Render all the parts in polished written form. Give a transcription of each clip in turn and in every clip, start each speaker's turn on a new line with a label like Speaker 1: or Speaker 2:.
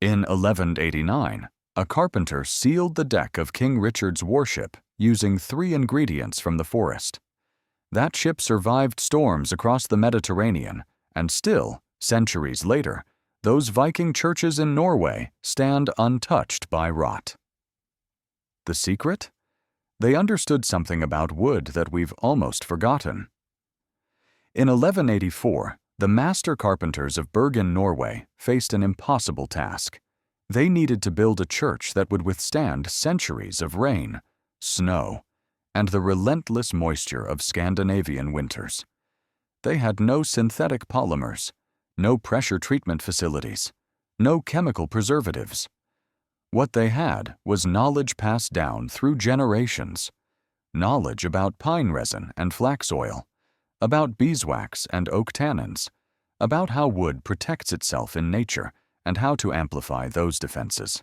Speaker 1: In 1189, a carpenter sealed the deck of King Richard's warship using 3 ingredients from the forest. That ship survived storms across the Mediterranean, and still, centuries later, those Viking churches in Norway stand untouched by rot. The secret? They understood something about wood that we've almost forgotten. In 1184, the master carpenters of Bergen, Norway, faced an impossible task. They needed to build a church that would withstand centuries of rain, snow, and the relentless moisture of Scandinavian winters. They had no synthetic polymers, no pressure treatment facilities, no chemical preservatives. What they had was knowledge passed down through generations, knowledge about pine resin and flax oil, about beeswax and oak tannins, about how wood protects itself in nature and how to amplify those defenses.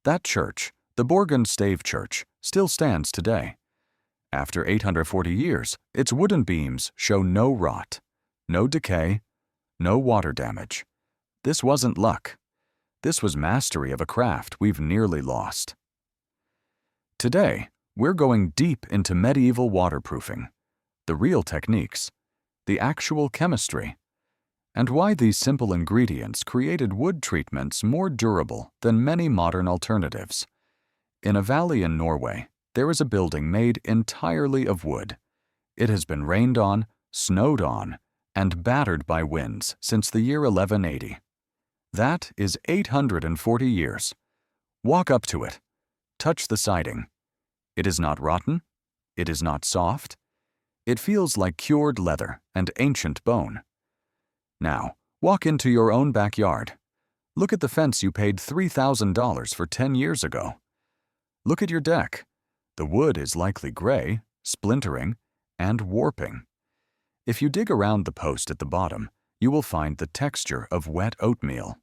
Speaker 1: That church, the Borgen Stave Church, still stands today. After 840 years, its wooden beams show no rot, no decay, no water damage. This wasn't luck. This was mastery of a craft we've nearly lost. Today, we're going deep into medieval waterproofing, the real techniques, the actual chemistry, and why these simple ingredients created wood treatments more durable than many modern alternatives. In a valley in Norway, there is a building made entirely of wood. It has been rained on, snowed on, and battered by winds since the year 1180. That is 840 years. Walk up to it. Touch the siding. It is not rotten. It is not soft. It feels like cured leather and ancient bone. Now, walk into your own backyard. Look at the fence you paid $3,000 for 10 years ago. Look at your deck. The wood is likely gray, splintering, and warping. If you dig around the post at the bottom, you will find the texture of wet oatmeal.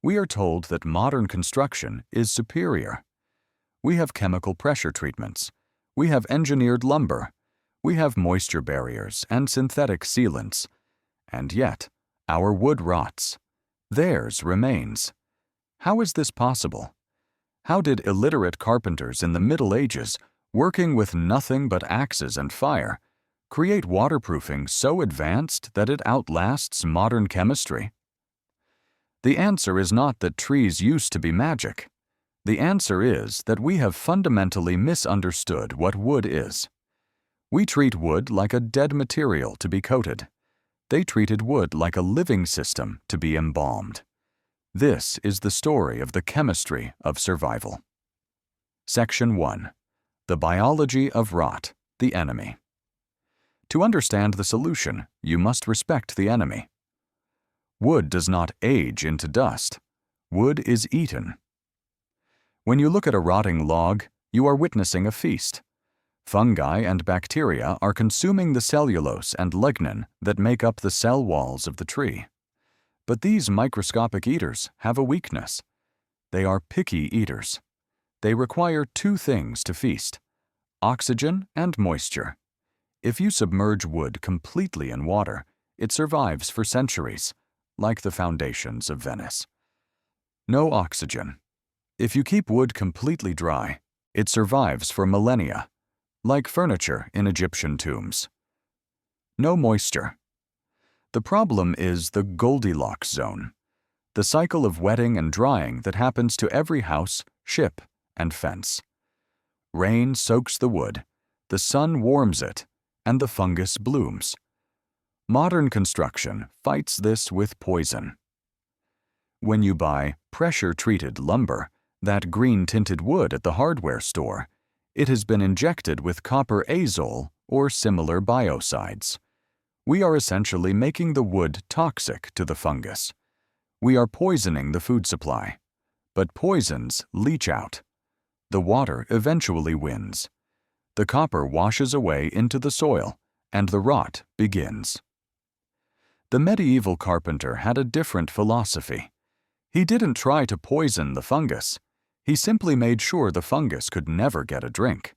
Speaker 1: We are told that modern construction is superior. We have chemical pressure treatments. We have engineered lumber. We have moisture barriers and synthetic sealants. And yet, our wood rots. Theirs remains. How is this possible? How did illiterate carpenters in the Middle Ages, working with nothing but axes and fire, create waterproofing so advanced that it outlasts modern chemistry? The answer is not that trees used to be magic. The answer is that we have fundamentally misunderstood what wood is. We treat wood like a dead material to be coated. They treated wood like a living system to be embalmed. This is the story of the chemistry of survival. Section 1. The biology of rot, the enemy. To understand the solution, you must respect the enemy. Wood does not age into dust. Wood is eaten. When you look at a rotting log, you are witnessing a feast. Fungi and bacteria are consuming the cellulose and lignin that make up the cell walls of the tree. But these microscopic eaters have a weakness. They are picky eaters. They require 2 things to feast: oxygen and moisture. If you submerge wood completely in water, it survives for centuries, like the foundations of Venice. No oxygen. If you keep wood completely dry, it survives for millennia, like furniture in Egyptian tombs. No moisture. The problem is the Goldilocks zone, the cycle of wetting and drying that happens to every house, ship, and fence. Rain soaks the wood, the sun warms it, and the fungus blooms. Modern construction fights this with poison. When you buy pressure-treated lumber, that green-tinted wood at the hardware store, it has been injected with copper azole or similar biocides. We are essentially making the wood toxic to the fungus. We are poisoning the food supply. But poisons leach out. The water eventually wins. The copper washes away into the soil, and the rot begins. The medieval carpenter had a different philosophy. He didn't try to poison the fungus. He simply made sure the fungus could never get a drink.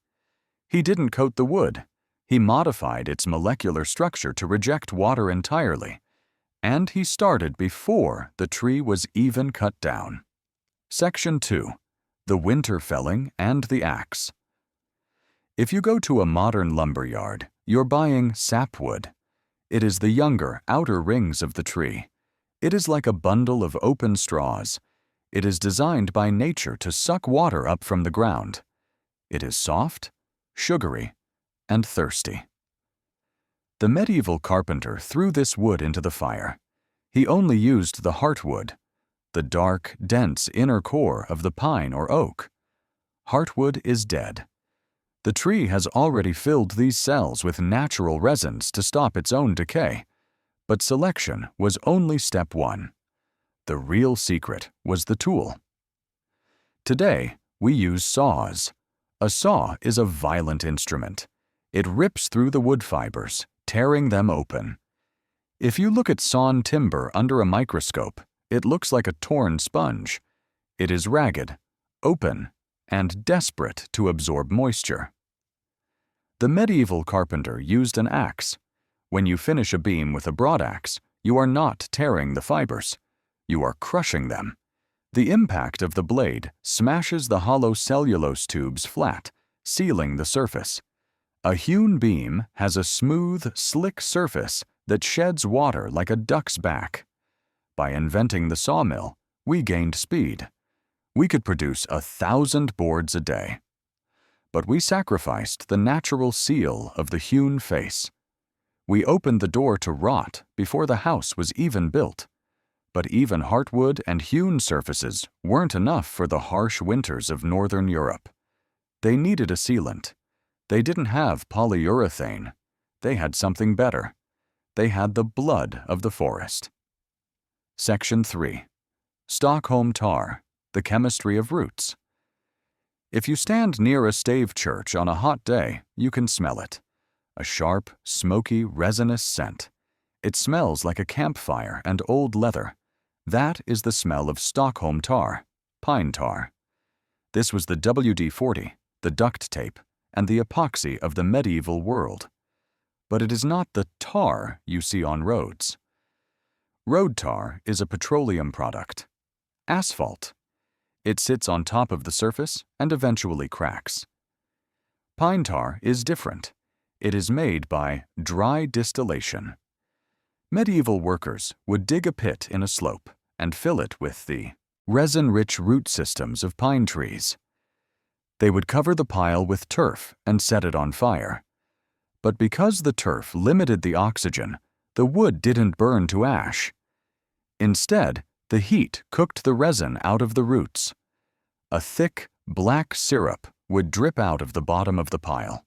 Speaker 1: He didn't coat the wood. He modified its molecular structure to reject water entirely. And he started before the tree was even cut down. Section 2. The winter felling and the axe. If you go to a modern lumber yard, you're buying sapwood. It is the younger, outer rings of the tree. It is like a bundle of open straws. It is designed by nature to suck water up from the ground. It is soft, sugary, and thirsty. The medieval carpenter threw this wood into the fire. He only used the heartwood, the dark, dense inner core of the pine or oak. Heartwood is dead. The tree has already filled these cells with natural resins to stop its own decay. But selection was only step one. The real secret was the tool. Today, we use saws. A saw is a violent instrument. It rips through the wood fibers, tearing them open. If you look at sawn timber under a microscope, it looks like a torn sponge. It is ragged, open, and desperate to absorb moisture. The medieval carpenter used an axe. When you finish a beam with a broadaxe, you are not tearing the fibers. You are crushing them. The impact of the blade smashes the hollow cellulose tubes flat, sealing the surface. A hewn beam has a smooth, slick surface that sheds water like a duck's back. By inventing the sawmill, we gained speed. We could produce 1,000 boards a day. But we sacrificed the natural seal of the hewn face. We opened the door to rot before the house was even built. But even heartwood and hewn surfaces weren't enough for the harsh winters of Northern Europe. They needed a sealant. They didn't have polyurethane. They had something better. They had the blood of the forest. Section 3. Stockholm tar, the chemistry of roots. If you stand near a stave church on a hot day, you can smell it. A sharp, smoky, resinous scent. It smells like a campfire and old leather. That is the smell of Stockholm tar, pine tar. This was the WD-40, the duct tape, and the epoxy of the medieval world. But it is not the tar you see on roads. Road tar is a petroleum product. Asphalt. It sits on top of the surface and eventually cracks. Pine tar is different. It is made by dry distillation. Medieval workers would dig a pit in a slope and fill it with the resin-rich root systems of pine trees. They would cover the pile with turf and set it on fire. But because the turf limited the oxygen, the wood didn't burn to ash. Instead, the heat cooked the resin out of the roots. A thick, black syrup would drip out of the bottom of the pile.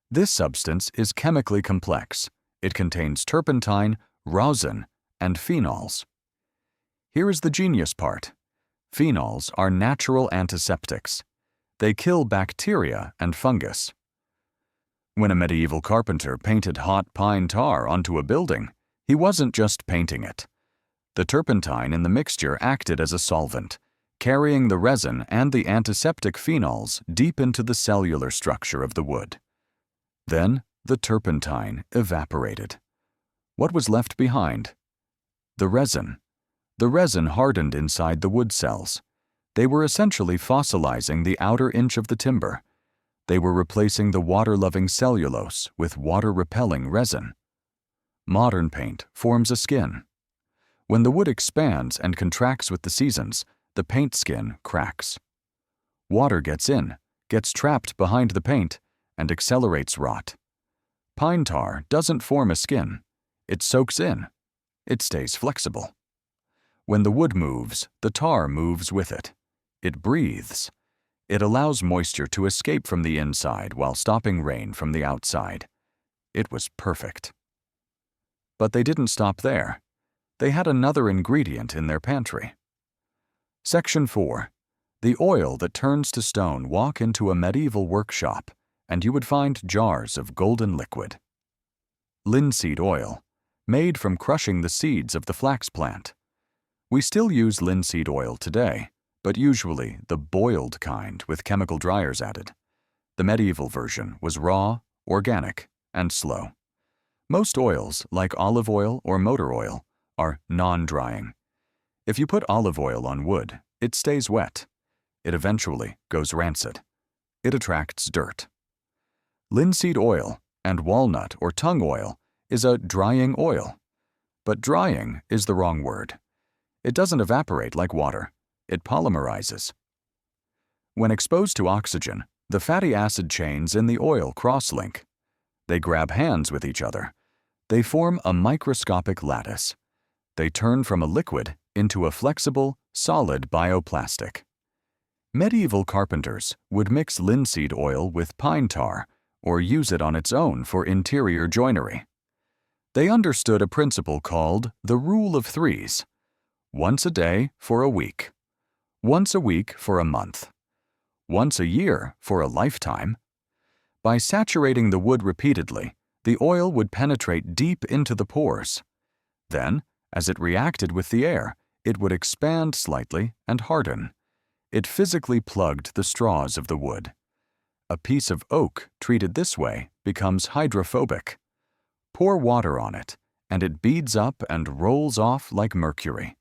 Speaker 1: This substance is chemically complex. It contains turpentine, rosin, and phenols. Here is the genius part. Phenols are natural antiseptics. They kill bacteria and fungus. When a medieval carpenter painted hot pine tar onto a building, he wasn't just painting it. The turpentine in the mixture acted as a solvent, carrying the resin and the antiseptic phenols deep into the cellular structure of the wood. Then, the turpentine evaporated. What was left behind? The resin. The resin hardened inside the wood cells. They were essentially fossilizing the outer inch of the timber. They were replacing the water-loving cellulose with water-repelling resin. Modern paint forms a skin. When the wood expands and contracts with the seasons, the paint skin cracks. Water gets in, gets trapped behind the paint, and accelerates rot. Pine tar doesn't form a skin. It soaks in. It stays flexible. When the wood moves, the tar moves with it. It breathes. It allows moisture to escape from the inside while stopping rain from the outside. It was perfect. But they didn't stop there. They had another ingredient in their pantry. Section 4. The oil that turns to stone. Walk into a medieval workshop, and you would find jars of golden liquid. Linseed oil, made from crushing the seeds of the flax plant. We still use linseed oil today, but usually the boiled kind with chemical dryers added. The medieval version was raw, organic, and slow. Most oils, like olive oil or motor oil, are non-drying. If you put olive oil on wood, it stays wet. It eventually goes rancid. It attracts dirt. Linseed oil and walnut or tung oil is a drying oil. But drying is the wrong word. It doesn't evaporate like water. It polymerizes. When exposed to oxygen, the fatty acid chains in the oil cross-link. They grab hands with each other. They form a microscopic lattice. They turn from a liquid into a flexible, solid bioplastic. Medieval carpenters would mix linseed oil with pine tar or use it on its own for interior joinery. They understood a principle called the rule of threes: once a day for a week, once a week for a month, once a year for a lifetime. By saturating the wood repeatedly, the oil would penetrate deep into the pores. Then, as it reacted with the air, it would expand slightly and harden. It physically plugged the straws of the wood. A piece of oak treated this way becomes hydrophobic. Pour water on it, and it beads up and rolls off like mercury.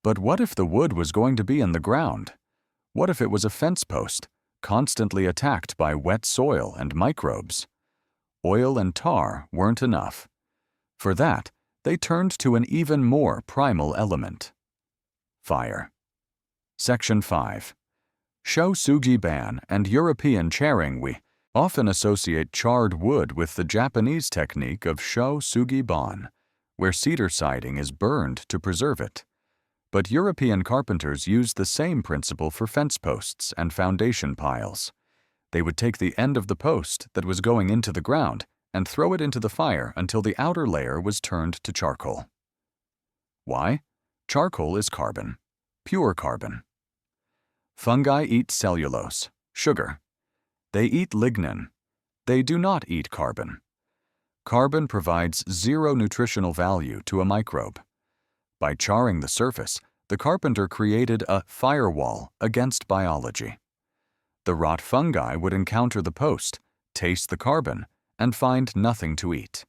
Speaker 1: But what if the wood was going to be in the ground? What if it was a fence post, constantly attacked by wet soil and microbes? Oil and tar weren't enough. For that, they turned to an even more primal element: fire. Section 5. Sho Sugi Ban and European charing. We often associate charred wood with the Japanese technique of Sho Sugi Ban, where cedar siding is burned to preserve it. But European carpenters used the same principle for fence posts and foundation piles. They would take the end of the post that was going into the ground and throw it into the fire until the outer layer was turned to charcoal. Why? Charcoal is carbon, pure carbon. Fungi eat cellulose, sugar. They eat lignin. They do not eat carbon. Carbon provides zero nutritional value to a microbe. By charring the surface, the carpenter created a firewall against biology. The rot fungi would encounter the post, taste the carbon, and find nothing to eat.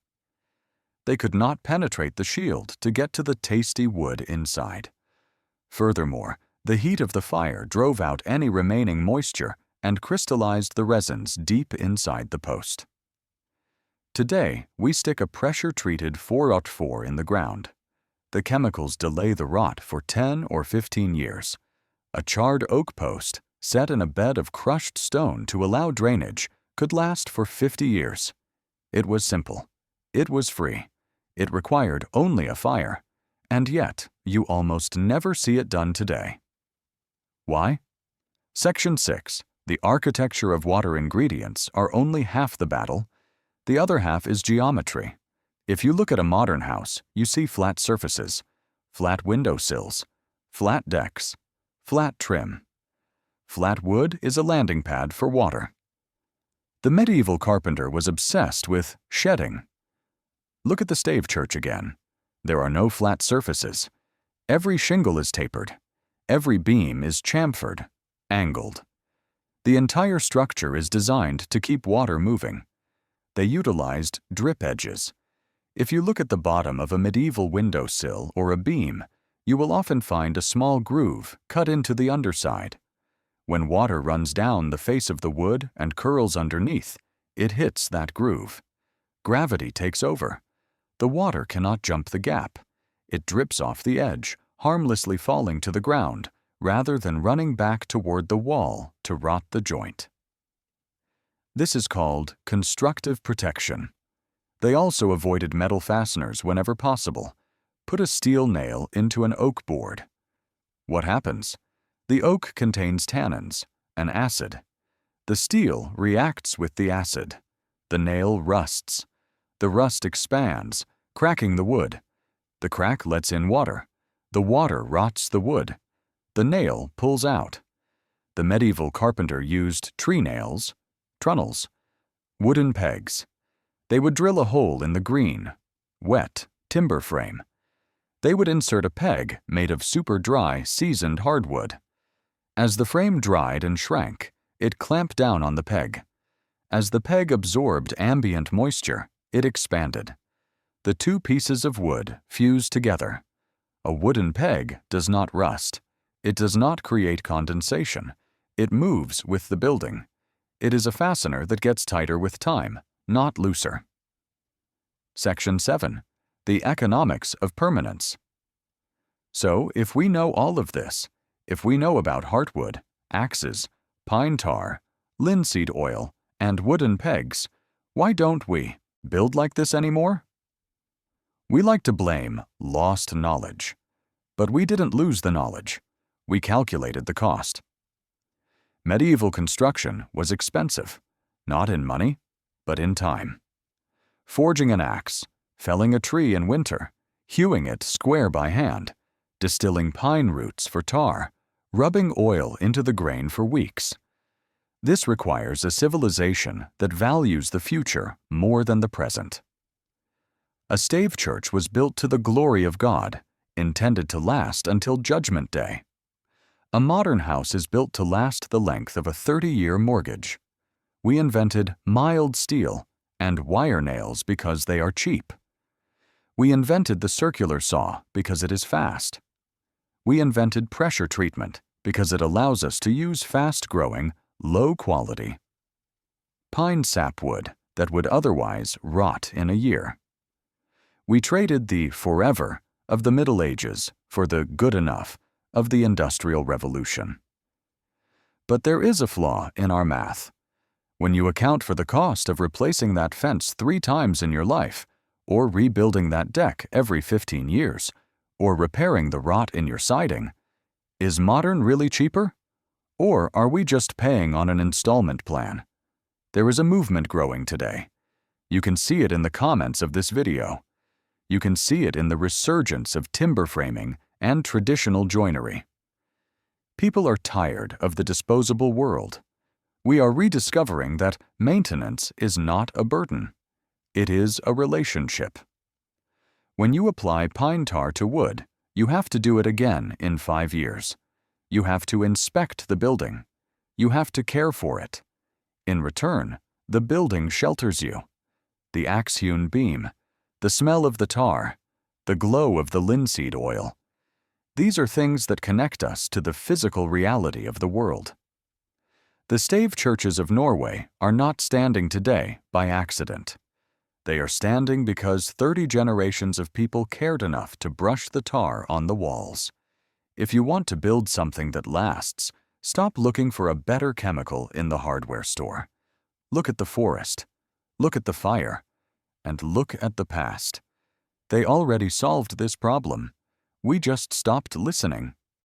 Speaker 1: They could not penetrate the shield to get to the tasty wood inside. Furthermore, the heat of the fire drove out any remaining moisture and crystallized the resins deep inside the post. Today, we stick a pressure-treated 404 in the ground. The chemicals delay the rot for 10 or 15 years. A charred oak post, set in a bed of crushed stone to allow drainage, could last for 50 years. It was simple. It was free. It required only a fire. And yet, you almost never see it done today. Why? Section 6. The architecture of water ingredients are only half the battle. The other half is geometry. If you look at a modern house, you see flat surfaces, flat window sills, flat decks, flat trim. Flat wood is a landing pad for water. The medieval carpenter was obsessed with shedding. Look at the stave church again. There are no flat surfaces. Every shingle is tapered. Every beam is chamfered, angled. The entire structure is designed to keep water moving. They utilized drip edges. If you look at the bottom of a medieval windowsill or a beam, you will often find a small groove cut into the underside. When water runs down the face of the wood and curls underneath, it hits that groove. Gravity takes over. The water cannot jump the gap. It drips off the edge, harmlessly falling to the ground, rather than running back toward the wall to rot the joint. This is called constructive protection. They also avoided metal fasteners whenever possible. Put a steel nail into an oak board. What happens? The oak contains tannins, an acid. The steel reacts with the acid. The nail rusts. The rust expands, cracking the wood. The crack lets in water. The water rots the wood. The nail pulls out. The medieval carpenter used tree nails, trunnels, wooden pegs. They would drill a hole in the green, wet timber frame. They would insert a peg made of super dry, seasoned hardwood. As the frame dried and shrank, it clamped down on the peg. As the peg absorbed ambient moisture, it expanded. The two pieces of wood fuse together. A wooden peg does not rust. It does not create condensation. It moves with the building. It is a fastener that gets tighter with time, not looser. Section 7. The economics of permanence. So, if we know all of this, if we know about heartwood, axes, pine tar, linseed oil, and wooden pegs, why don't we build like this anymore? We like to blame lost knowledge. But we didn't lose the knowledge. We calculated the cost. Medieval construction was expensive, not in money, but in time. Forging an axe, felling a tree in winter, hewing it square by hand, distilling pine roots for tar, rubbing oil into the grain for weeks. This requires a civilization that values the future more than the present. A stave church was built to the glory of God, intended to last until Judgment Day. A modern house is built to last the length of a 30-year mortgage. We invented mild steel and wire nails because they are cheap. We invented the circular saw because it is fast. We invented pressure treatment because it allows us to use fast-growing, low-quality pine sapwood that would otherwise rot in a year. We traded the forever of the Middle Ages for the good enough of the Industrial Revolution. But there is a flaw in our math. When you account for the cost of replacing that fence 3 times in your life, or rebuilding that deck every 15 years, or repairing the rot in your siding, is modern really cheaper? Or are we just paying on an installment plan? There is a movement growing today. You can see it in the comments of this video. You can see it in the resurgence of timber framing and traditional joinery. People are tired of the disposable world. We are rediscovering that maintenance is not a burden. It is a relationship. When you apply pine tar to wood, you have to do it again in 5 years. You have to inspect the building. You have to care for it. In return, the building shelters you. The axe-hewn beam, the smell of the tar, the glow of the linseed oil. These are things that connect us to the physical reality of the world. The stave churches of Norway are not standing today by accident. They are standing because 30 generations of people cared enough to brush the tar on the walls. If you want to build something that lasts, stop looking for a better chemical in the hardware store. Look at the forest, look at the fire, and look at the past. They already solved this problem. We just stopped listening.